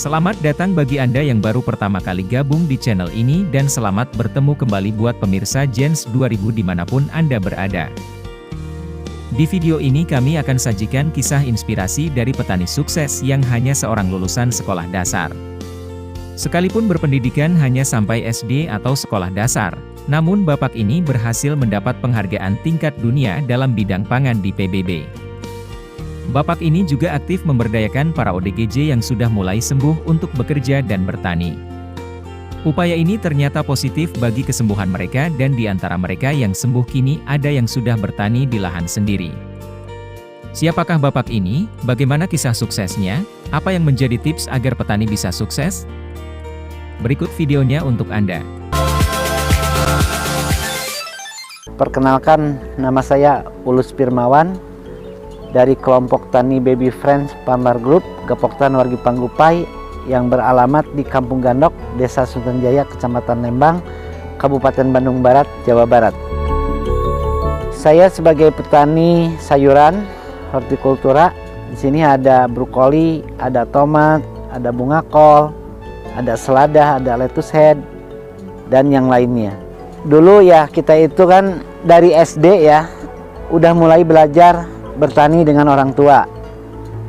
Selamat datang bagi Anda yang baru pertama kali gabung di channel ini dan selamat bertemu kembali buat pemirsa Jens 2000 dimanapun Anda berada. Di video ini kami akan sajikan kisah inspirasi dari petani sukses yang hanya seorang lulusan sekolah dasar. Sekalipun berpendidikan hanya sampai SD atau sekolah dasar, namun bapak ini berhasil mendapat penghargaan tingkat dunia dalam bidang pangan di PBB. Bapak ini juga aktif memberdayakan para ODGJ yang sudah mulai sembuh untuk bekerja dan bertani. Upaya ini ternyata positif bagi kesembuhan mereka dan di antara mereka yang sembuh kini ada yang sudah bertani di lahan sendiri. Siapakah bapak ini? Bagaimana kisah suksesnya? Apa yang menjadi tips agar petani bisa sukses? Berikut videonya untuk Anda. Perkenalkan, nama saya Ulus Firmawan dari kelompok Tani Baby Friends Farmer Group Gapoktan Wargi Panggupai yang beralamat di Kampung Gandok, Desa Sunterjaya, Kecamatan Lembang, Kabupaten Bandung Barat, Jawa Barat. Saya sebagai petani sayuran hortikultura. Di sini ada brokoli, ada tomat, ada bunga kol, ada selada, ada lettuce head, dan yang lainnya. Dulu ya kita itu kan dari SD ya, udah mulai belajar bertani dengan orang tua.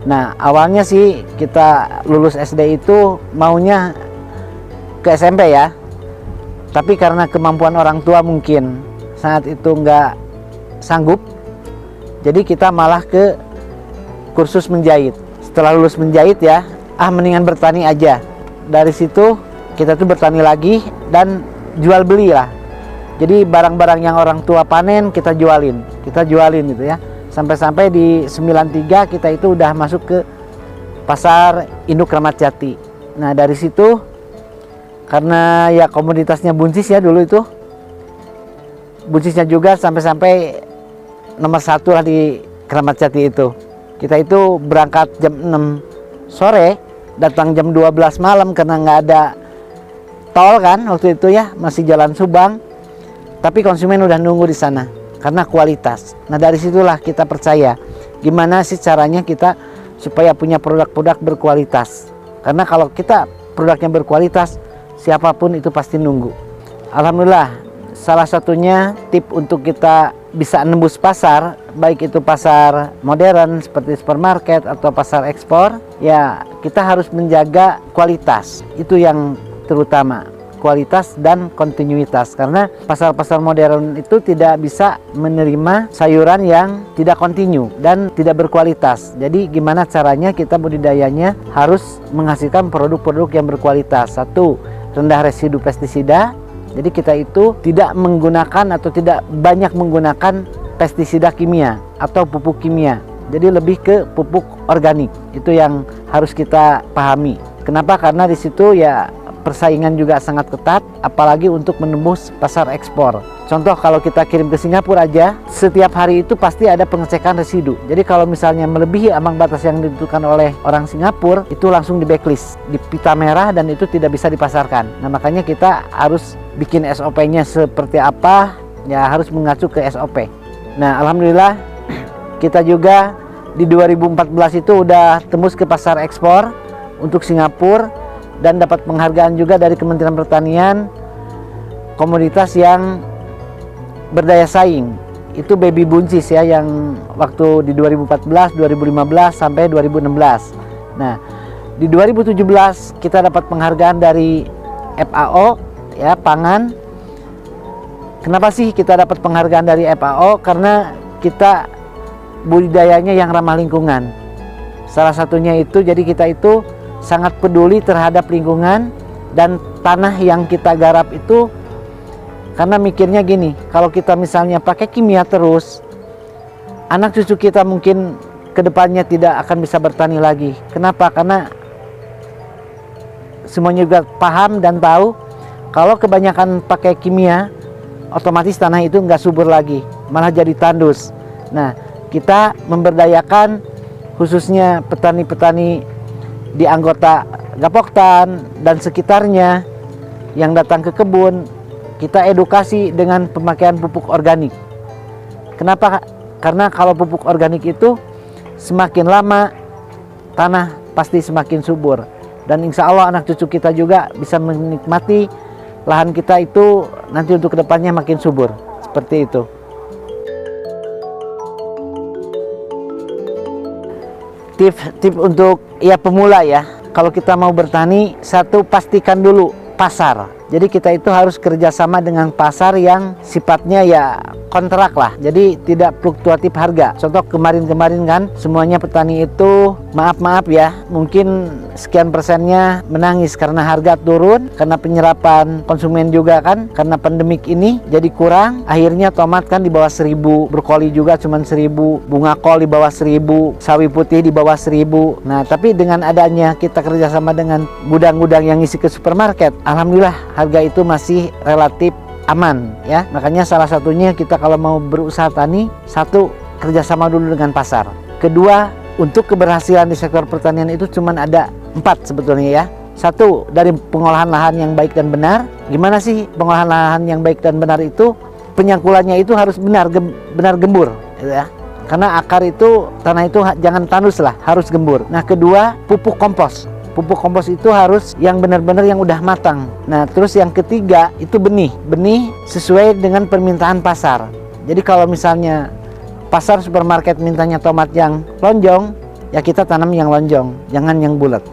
Nah, awalnya sih kita lulus SD itu maunya ke SMP ya. Tapi karena kemampuan orang tua mungkin saat itu nggak sanggup, jadi kita malah ke kursus menjahit. Setelah lulus menjahit ya, mendingan bertani aja. Dari situ kita tuh bertani lagi dan jual beli lah. Jadi barang-barang yang orang tua panen kita jualin gitu ya. Sampai-sampai di 93 kita itu udah masuk ke pasar induk Kramat Jati. Nah dari situ karena ya komoditasnya buncis ya dulu itu, buncisnya juga sampai-sampai nomor 1 lah di Kramat Jati itu. Kita itu berangkat jam 6 sore, datang jam 12 malam karena nggak ada tol kan waktu itu ya, masih jalan Subang. Tapi konsumen udah nunggu di sana karena kualitas. Nah dari situlah kita percaya gimana sih caranya kita supaya punya produk-produk berkualitas. Karena kalau kita produknya berkualitas, siapapun itu pasti nunggu. Alhamdulillah, salah satunya tip untuk kita bisa nembus pasar, baik itu pasar modern seperti supermarket atau pasar ekspor, ya kita harus menjaga kualitas. Itu yang terutama, kualitas dan kontinuitas, karena pasar-pasar modern itu tidak bisa menerima sayuran yang tidak kontinu dan tidak berkualitas. Jadi gimana caranya kita budidayanya harus menghasilkan produk-produk yang berkualitas. Satu, rendah residu pestisida. Jadi kita itu tidak menggunakan atau tidak banyak menggunakan pestisida kimia atau pupuk kimia. Jadi lebih ke pupuk organik. Itu yang harus kita pahami. Kenapa? Karena di situ ya persaingan juga sangat ketat, apalagi untuk menembus pasar ekspor. Contoh kalau kita kirim ke Singapura aja, setiap hari itu pasti ada pengecekan residu. Jadi kalau misalnya melebihi ambang batas yang ditentukan oleh orang Singapura, itu langsung di backlist, di pita merah dan itu tidak bisa dipasarkan. Nah makanya kita harus bikin SOP-nya seperti apa, ya harus mengacu ke SOP. Nah alhamdulillah kita juga di 2014 itu udah tembus ke pasar ekspor untuk Singapura, dan dapat penghargaan juga dari Kementerian Pertanian komoditas yang berdaya saing. Itu baby buncis ya, yang waktu di 2014, 2015 sampai 2016. Nah, di 2017 kita dapat penghargaan dari FAO ya, pangan. Kenapa sih kita dapat penghargaan dari FAO? Karena kita budidayanya yang ramah lingkungan. Salah satunya itu, jadi kita itu sangat peduli terhadap lingkungan dan tanah yang kita garap itu, karena mikirnya gini, kalau kita misalnya pakai kimia terus, anak cucu kita mungkin kedepannya tidak akan bisa bertani lagi. Kenapa? Karena semuanya juga paham dan tahu kalau kebanyakan pakai kimia, otomatis tanah itu nggak subur lagi, malah jadi tandus. Nah, kita memberdayakan khususnya petani-petani di anggota Gapoktan dan sekitarnya yang datang ke kebun, kita edukasi dengan pemakaian pupuk organik. Kenapa? Karena kalau pupuk organik itu semakin lama tanah pasti semakin subur. dan insya Allah anak cucu kita juga bisa menikmati lahan kita itu nanti untuk kedepannya makin subur. Seperti itu. Tip untuk ya pemula ya, kalau kita mau bertani, satu pastikan dulu pasar. Jadi kita itu harus kerjasama dengan pasar yang sifatnya ya kontrak lah, jadi tidak fluktuatif harga. Contoh kemarin-kemarin kan semuanya petani itu maaf ya, mungkin sekian persennya menangis karena harga turun, karena penyerapan konsumen juga kan, karena pandemik ini jadi kurang. Akhirnya tomat kan di bawah 1000, brokoli juga cuma 1000, bunga kol di bawah 1000, sawi putih di bawah 1000. Nah tapi dengan adanya kita kerjasama dengan gudang-gudang yang isi ke supermarket, alhamdulillah harga itu masih relatif aman ya. Makanya salah satunya kita kalau mau berusaha tani, satu kerjasama dulu dengan pasar. Kedua, untuk keberhasilan di sektor pertanian itu cuma ada 4 sebetulnya ya. Satu, dari pengolahan lahan yang baik dan benar. Gimana sih pengolahan lahan yang baik dan benar itu? Penyangkulannya itu harus benar gembur gitu ya. Karena akar itu, tanah itu jangan tandus lah, harus gembur. Nah kedua, pupuk kompos. Pupuk kompos itu harus yang benar-benar yang udah matang. Nah terus yang ketiga itu benih sesuai dengan permintaan pasar. Jadi kalau misalnya pasar supermarket mintanya tomat yang lonjong, ya kita tanam yang lonjong, jangan yang bulat.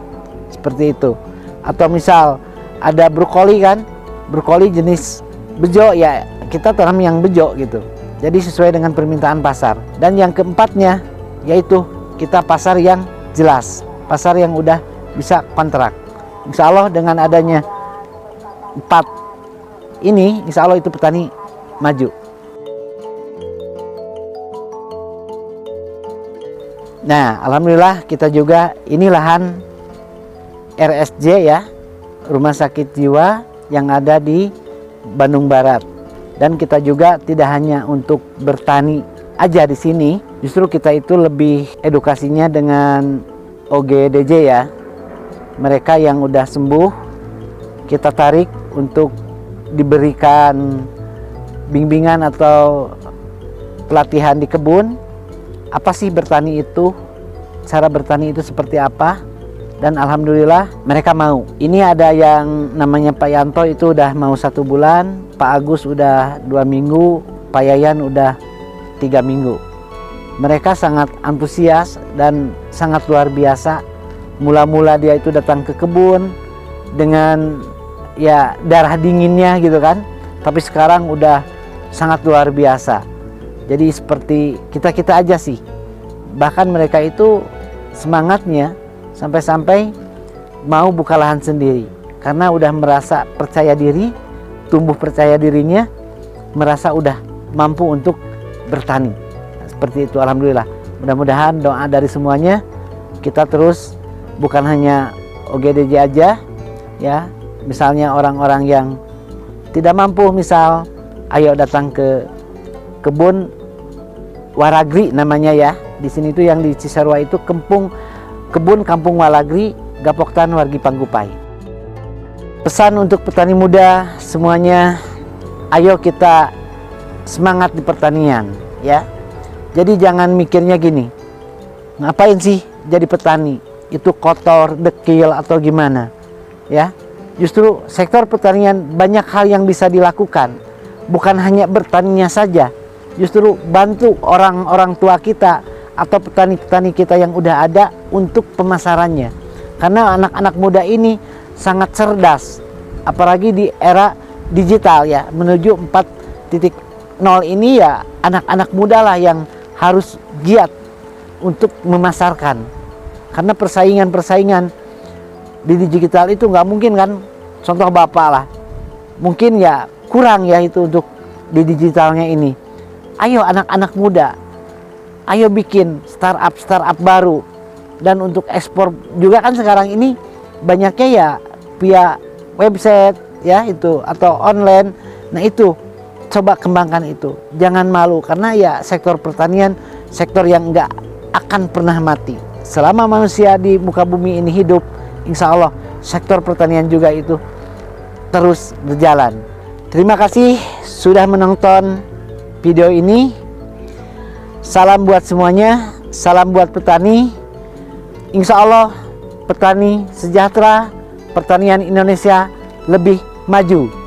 Seperti itu. Atau misal ada brokoli kan, brokoli jenis bejo, ya kita tanam yang bejo gitu. Jadi sesuai dengan permintaan pasar. Dan yang keempatnya yaitu kita pasar yang jelas, pasar yang udah bisa kontrak. Insya Allah dengan adanya 4 ini, insya Allah itu petani maju. Nah alhamdulillah kita juga ini lahan RSJ ya, Rumah Sakit Jiwa yang ada di Bandung Barat. Dan kita juga tidak hanya untuk bertani aja di sini, justru kita itu lebih edukasinya dengan OGDJ ya. Mereka yang udah sembuh kita tarik untuk diberikan bimbingan atau pelatihan di kebun. Apa sih bertani itu? Cara bertani itu seperti apa? Dan alhamdulillah mereka mau. Ini ada yang namanya Pak Yanto itu udah mau 1 bulan, Pak Agus udah 2 minggu, Pak Yayan udah 3 minggu. Mereka sangat antusias dan sangat luar biasa. Mula-mula dia itu datang ke kebun dengan ya darah dinginnya gitu kan, tapi sekarang udah sangat luar biasa. Jadi seperti kita aja sih, bahkan mereka itu semangatnya sampai-sampai mau buka lahan sendiri karena udah merasa percaya diri, tumbuh percaya dirinya, merasa udah mampu untuk bertani. Seperti itu alhamdulillah. Mudah-mudahan doa dari semuanya kita terus, bukan hanya OGDJ aja ya, misalnya orang-orang yang tidak mampu, misal ayo datang ke kebun Waragri namanya ya. Di sini tuh yang di Cisarua itu kebun Kampung Waragri, Gapoktan Wargi Panggupai. Pesan untuk petani muda semuanya, ayo kita semangat di pertanian ya. Jadi jangan mikirnya gini, ngapain sih jadi petani? Itu kotor, dekil atau gimana ya. Justru sektor pertanian banyak hal yang bisa dilakukan, bukan hanya bertaninya saja, justru bantu orang-orang tua kita atau petani-petani kita yang udah ada untuk pemasarannya. Karena anak-anak muda ini sangat cerdas, apalagi di era digital ya, menuju 4.0 ini ya, anak-anak muda lah yang harus giat untuk memasarkan. Karena persaingan di digital itu nggak mungkin kan, contoh bapak lah, mungkin ya kurang ya itu untuk di digitalnya ini. Ayo anak-anak muda, ayo bikin startup baru. Dan untuk ekspor juga kan sekarang ini banyaknya ya via website ya itu, atau online. Nah itu coba kembangkan itu, jangan malu, karena ya sektor pertanian sektor yang nggak akan pernah mati. Selama manusia di muka bumi ini hidup, insya Allah sektor pertanian juga itu terus berjalan. Terima kasih sudah menonton video ini. Salam buat semuanya, salam buat petani. Insya Allah petani sejahtera, pertanian Indonesia lebih maju.